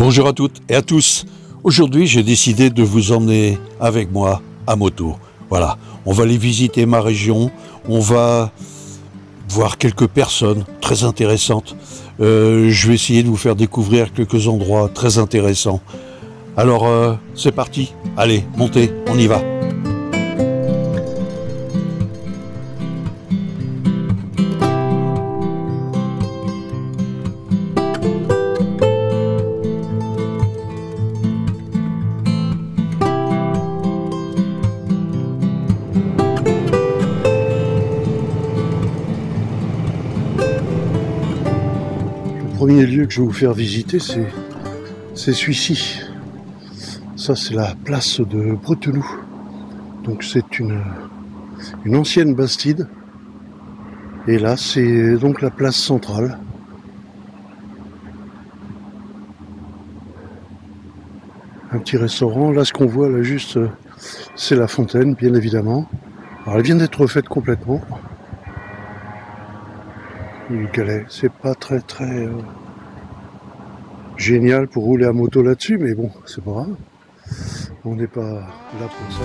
Bonjour à toutes et à tous. Aujourd'hui, j'ai décidé de vous emmener avec moi à moto. Voilà, on va aller visiter ma région, on va voir quelques personnes très intéressantes. Je vais essayer de vous faire découvrir quelques endroits très intéressants. Alors, c'est parti. Allez, montez, on y va. Le premier lieu que je vais vous faire visiter, c'est celui-ci. Ça, c'est la place de Bretenoux. Donc c'est une ancienne bastide. Et là, c'est donc la place centrale. Un petit restaurant. Là, ce qu'on voit là juste, c'est la fontaine, bien évidemment. Alors, elle vient d'être refaite complètement. Le galet, c'est pas très génial pour rouler à moto là-dessus, mais bon, c'est pas grave. On n'est pas là pour ça.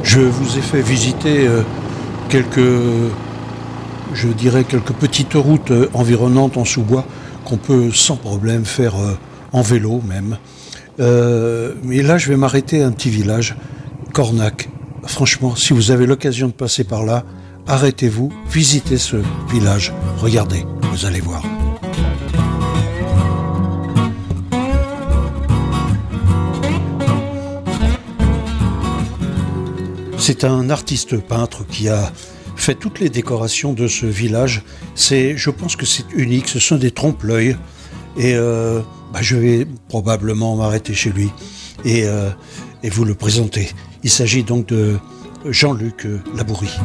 Je vous ai fait visiter quelques petites routes environnantes en sous-bois qu'on peut sans problème faire en vélo même. Mais là, je vais m'arrêter à un petit village, Cornac. Franchement, si vous avez l'occasion de passer par là, arrêtez-vous, visitez ce village. Regardez, vous allez voir. C'est un artiste peintre qui a fait toutes les décorations de ce village. Je pense que c'est unique, ce sont des trompe-l'œil. Et je vais probablement m'arrêter chez lui et vous le présenter. Il s'agit donc de Jean-Luc Labourie.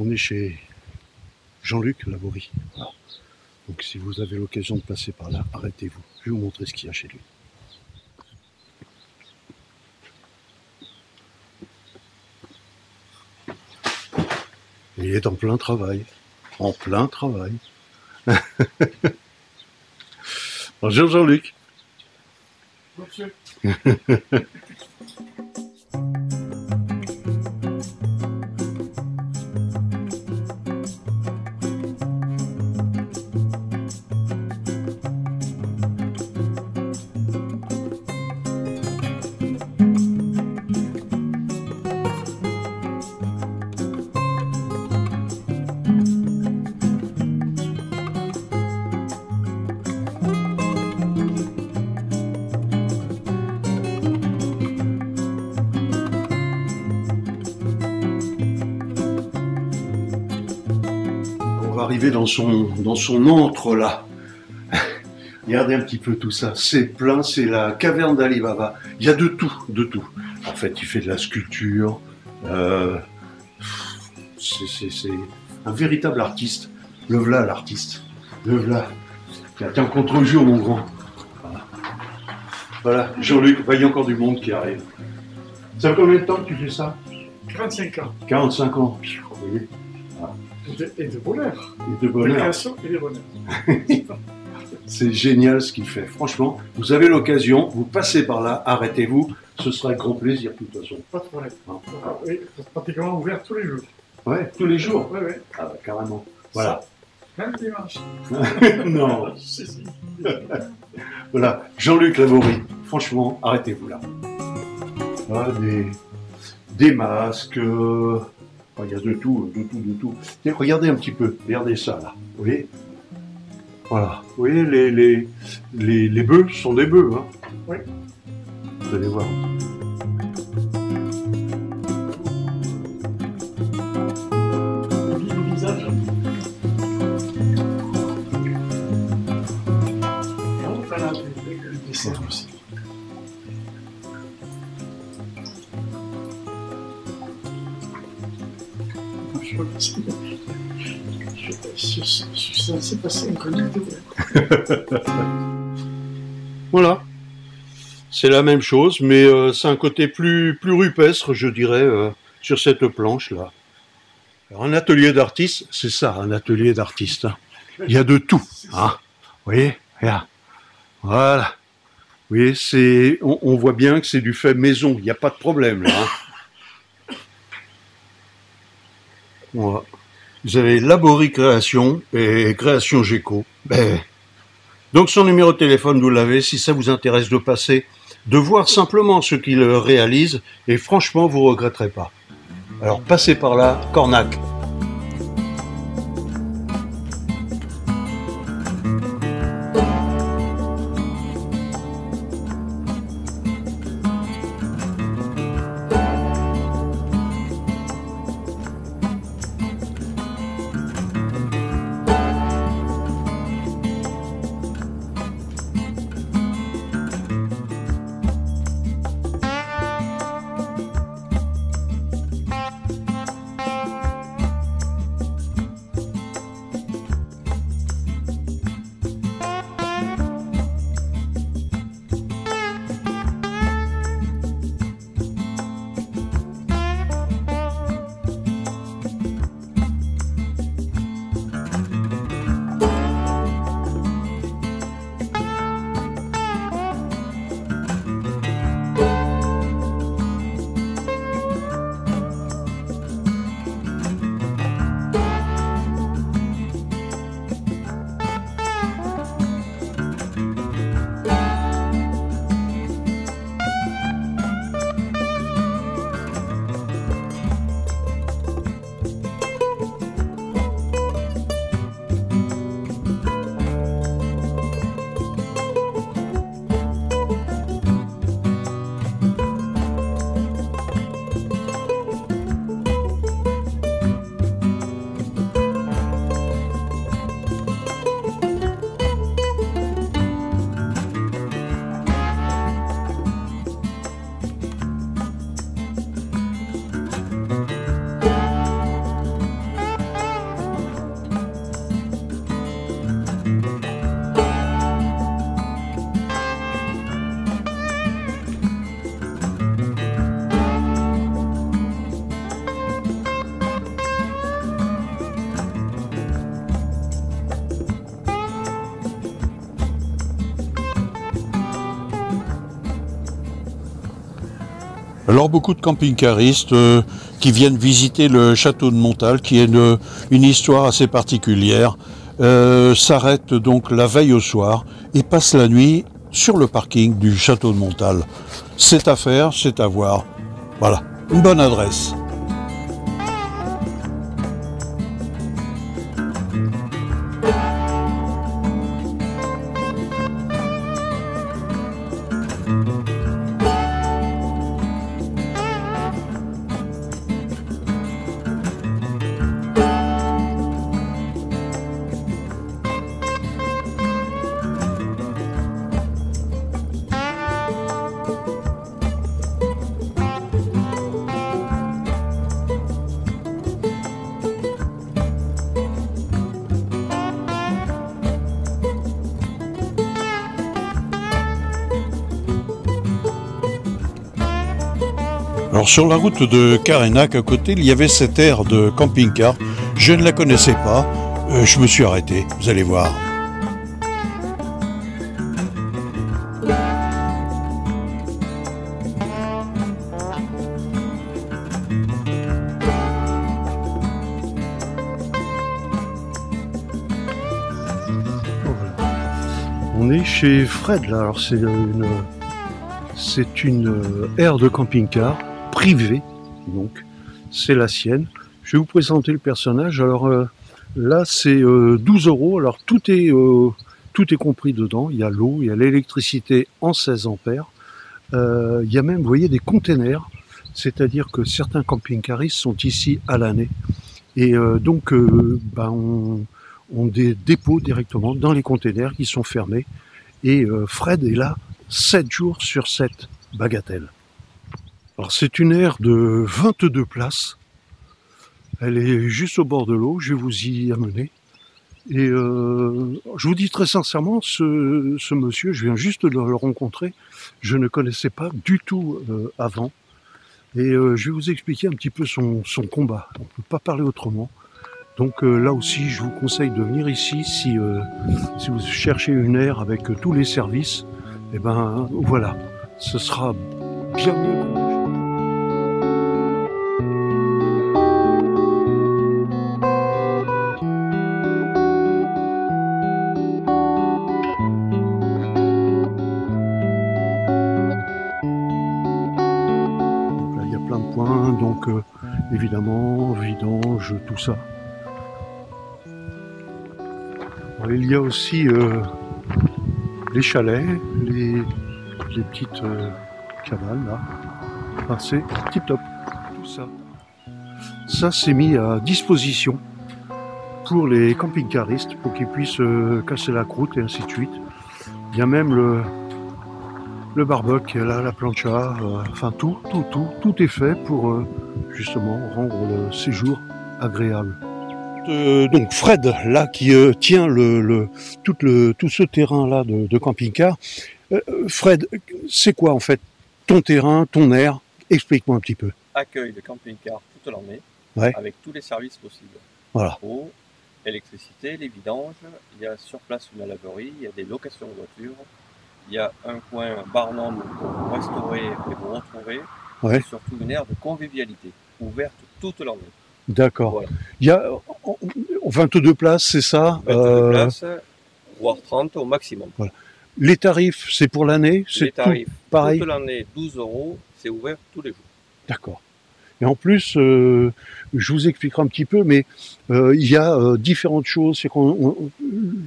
On est chez Jean-Luc Laborie. Voilà. Donc si vous avez l'occasion de passer par là, arrêtez-vous. Je vais vous montrer ce qu'il y a chez lui. Et il est en plein travail. En plein travail. Bonjour Jean-Luc. Monsieur. Arriver dans son antre là. Regardez un petit peu tout ça. C'est plein, c'est la caverne d'Ali Baba. Il y a de tout, de tout. En fait, il fait de la sculpture. C'est un véritable artiste. Le v'là l'artiste. Le v'là. Tiens, contre-jour mon grand. Voilà, Jean-Luc, il y a encore du monde qui arrive. Ça fait combien de temps que tu fais ça? 45 ans. 45 ans. Vous voyez? Et de bonheur. Et de bonheur. De création et de bonheur. C'est génial ce qu'il fait. Franchement, vous avez l'occasion, vous passez par là, arrêtez-vous. Ce sera avec grand plaisir, de toute façon. Pas de problème. Oui, c'est pratiquement ouvert tous les jours. Ouais, tous les jours. Oui, oui. Ah bah, carrément. Voilà. Ça, même dimanche. Non. Si. Voilà, Jean-Luc Laborie. Franchement, arrêtez-vous là. Voilà, des masques. Il y a de tout, de tout, de tout. Tiens, regardez un petit peu, regardez ça là. Vous voyez? Voilà. Vous voyez, les bœufs sont des bœufs. Hein. Oui. Vous allez voir. Le visage. Et on fait le dessert aussi. Je suis censé passer incognito. Voilà. C'est la même chose, mais c'est un côté plus rupestre, je dirais, sur cette planche-là. Alors, un atelier d'artiste, c'est ça, un atelier d'artiste. Hein. Il y a de tout. Hein. Vous voyez? Regarde. Voilà. Vous voyez, on voit bien que c'est du fait maison. Il n'y a pas de problème, là. Hein. Voilà. Vous avez Laborie Création et Création Géco. Donc son numéro de téléphone, vous l'avez, si ça vous intéresse de passer, de voir simplement ce qu'il réalise, et franchement, vous ne regretterez pas. Alors passez par là, Cornac. Alors beaucoup de camping-caristes qui viennent visiter le château de Montal, qui est une histoire assez particulière, s'arrêtent donc la veille au soir et passent la nuit sur le parking du château de Montal. C'est à faire, c'est à voir. Voilà, une bonne adresse. Alors sur la route de Carénac à côté, il y avait cette aire de camping-car. Je ne la connaissais pas. Je me suis arrêté, vous allez voir. On est chez Fred là. Alors c'est une aire de camping-car privée, donc c'est la sienne. Je vais vous présenter le personnage. Alors là c'est 12 €. Alors tout est compris dedans. Il y a l'eau, il y a l'électricité en 16 ampères. Il y a même, vous voyez, des containers. C'est-à-dire que certains camping-caristes sont ici à l'année. Et donc on des dépôts directement dans les containers qui sont fermés. Et Fred est là 7 jours sur 7, bagatelle. Alors c'est une aire de 22 places. Elle est juste au bord de l'eau, je vais vous y amener. Et je vous dis très sincèrement, ce monsieur, je viens juste de le rencontrer, je ne connaissais pas du tout avant. Et je vais vous expliquer un petit peu son combat. On ne peut pas parler autrement. Donc là aussi, je vous conseille de venir ici si vous cherchez une aire avec tous les services. Et ben voilà, ce sera bien mieux. Plein de points, donc évidemment, vidange, tout ça. Alors, il y a aussi les chalets, les petites cabanes là. Enfin, c'est tip top, tout ça. Ça c'est mis à disposition pour les camping-caristes pour qu'ils puissent casser la croûte et ainsi de suite. Il y a même le barbecue, là, la plancha, enfin tout est fait pour justement rendre le séjour agréable. Donc Fred, là, qui tient tout ce terrain-là de camping-car. Fred, c'est quoi en fait ton terrain, ton aire? Explique-moi un petit peu. Accueil de camping-car toute l'année, ouais, avec tous les services possibles. Voilà. Eau, électricité, les vidanges, il y a sur place une laverie, il y a des locations de voitures. Il y a un coin barnum pour vous restaurer et vous retrouver. Ouais. C'est surtout une aire de convivialité, ouverte toute l'année. D'accord. Voilà. Il y a 22 places, c'est ça? 22 places, voire 30 au maximum. Voilà. Les tarifs, c'est pour l'année? Les tarifs, pareil? toute l'année, 12 €, c'est ouvert tous les jours. D'accord. Et en plus, je vous expliquerai un petit peu, mais il y a différentes choses. C'est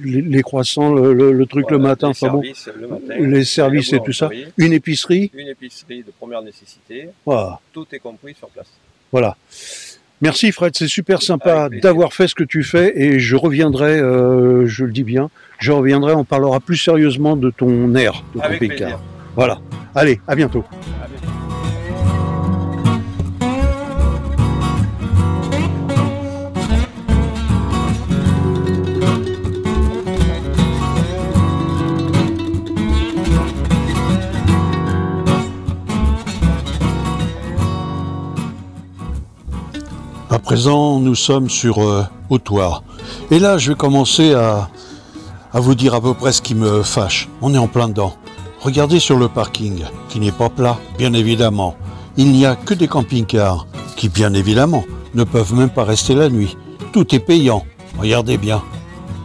les croissants, le truc voilà, le matin, les services, bon, le matin, les services et tout ça. Une épicerie. Une épicerie de première nécessité. Voilà. Tout est compris sur place. Voilà. Merci Fred, c'est super sympa d'avoir fait ce que tu fais et je reviendrai, je le dis bien, je reviendrai, on parlera plus sérieusement de ton aire de camping-car. Voilà. Allez, à bientôt. À bientôt. À présent, nous sommes sur Hautoir. Et là, je vais commencer à vous dire à peu près ce qui me fâche. On est en plein dedans. Regardez sur le parking, qui n'est pas plat, bien évidemment. il n'y a que des camping-cars qui, bien évidemment, ne peuvent même pas rester la nuit. Tout est payant, regardez bien.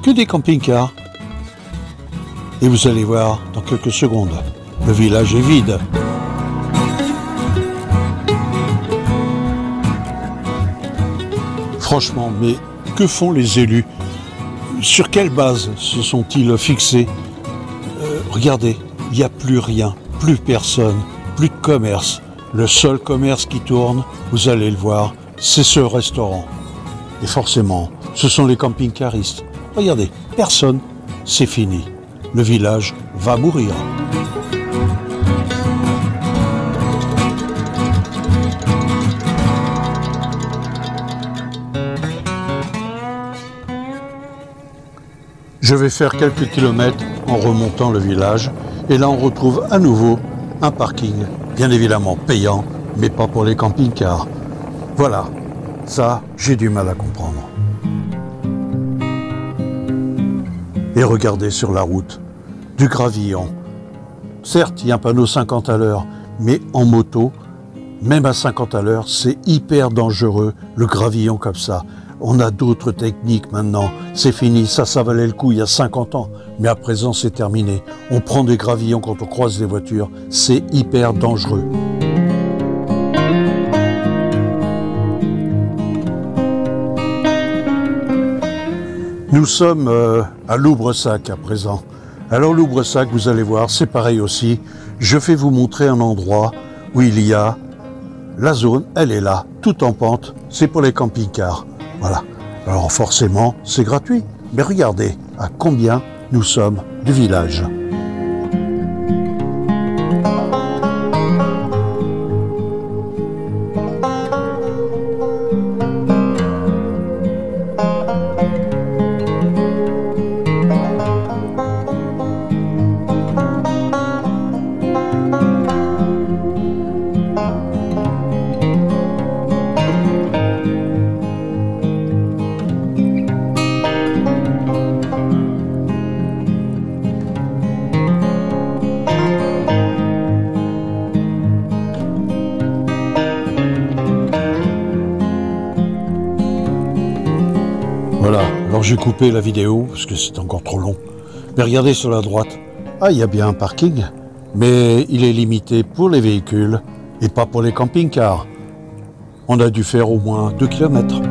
Que des camping-cars. Et vous allez voir dans quelques secondes, le village est vide. Franchement, mais que font les élus? Sur quelle base se sont-ils fixés? Regardez, il n'y a plus rien, plus personne, plus de commerce. Le seul commerce qui tourne, vous allez le voir, c'est ce restaurant. Et forcément, ce sont les camping-caristes. Regardez, personne, c'est fini. Le village va mourir. Je vais faire quelques kilomètres en remontant le village et là on retrouve à nouveau un parking, bien évidemment payant, mais pas pour les camping-cars. Voilà, ça j'ai du mal à comprendre. Et regardez sur la route, du gravillon. Certes, il y a un panneau 50 à l'heure, mais en moto, même à 50 à l'heure, c'est hyper dangereux, le gravillon comme ça. On a d'autres techniques maintenant, c'est fini, ça valait le coup il y a 50 ans, mais à présent c'est terminé. On prend des gravillons quand on croise des voitures, c'est hyper dangereux. Nous sommes à Loubresac à présent. Alors Loubresac, vous allez voir, c'est pareil aussi. Je vais vous montrer un endroit où il y a la zone, elle est là, tout en pente, c'est pour les camping-cars. Voilà. Alors forcément, c'est gratuit. Mais regardez à combien nous sommes du village. Voilà, alors j'ai coupé la vidéo parce que c'est encore trop long. Mais regardez sur la droite, ah il y a bien un parking, mais il est limité pour les véhicules et pas pour les camping-cars. On a dû faire au moins 2 km.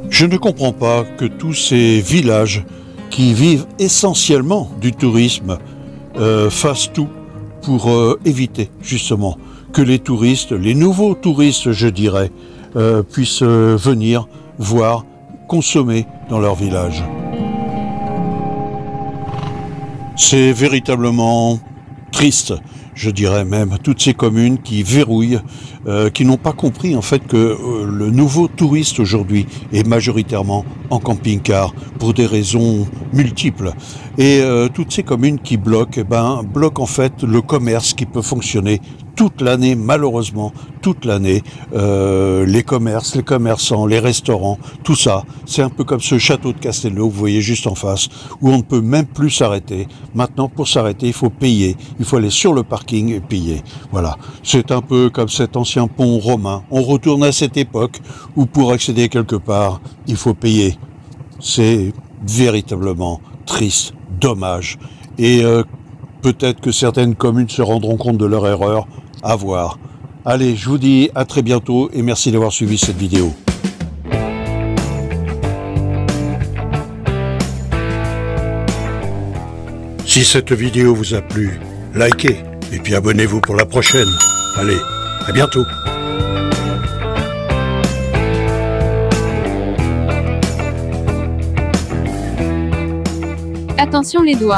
Je ne comprends pas que tous ces villages qui vivent essentiellement du tourisme fassent tout pour éviter justement que les touristes, les nouveaux touristes je dirais, puissent venir voir, consommer dans leur village. C'est véritablement triste, je dirais même, toutes ces communes qui verrouillent, qui n'ont pas compris en fait que le nouveau touriste aujourd'hui est majoritairement en camping-car pour des raisons multiples. Et toutes ces communes qui bloquent, bloquent en fait le commerce qui peut fonctionner toute l'année, malheureusement, toute l'année. Les commerces, les commerçants, les restaurants, tout ça, c'est un peu comme ce château de Castelnau, vous voyez juste en face, où on ne peut même plus s'arrêter. Maintenant, pour s'arrêter, il faut payer. Il faut aller sur le parking et payer. Voilà. C'est un peu comme cet ancien pont romain. On retourne à cette époque où pour accéder quelque part, il faut payer. C'est véritablement triste, dommage. Et peut-être que certaines communes se rendront compte de leur erreur. À voir. Allez, je vous dis à très bientôt et merci d'avoir suivi cette vidéo. Si cette vidéo vous a plu, likez et puis abonnez-vous pour la prochaine. Allez, à bientôt. Attention les doigts.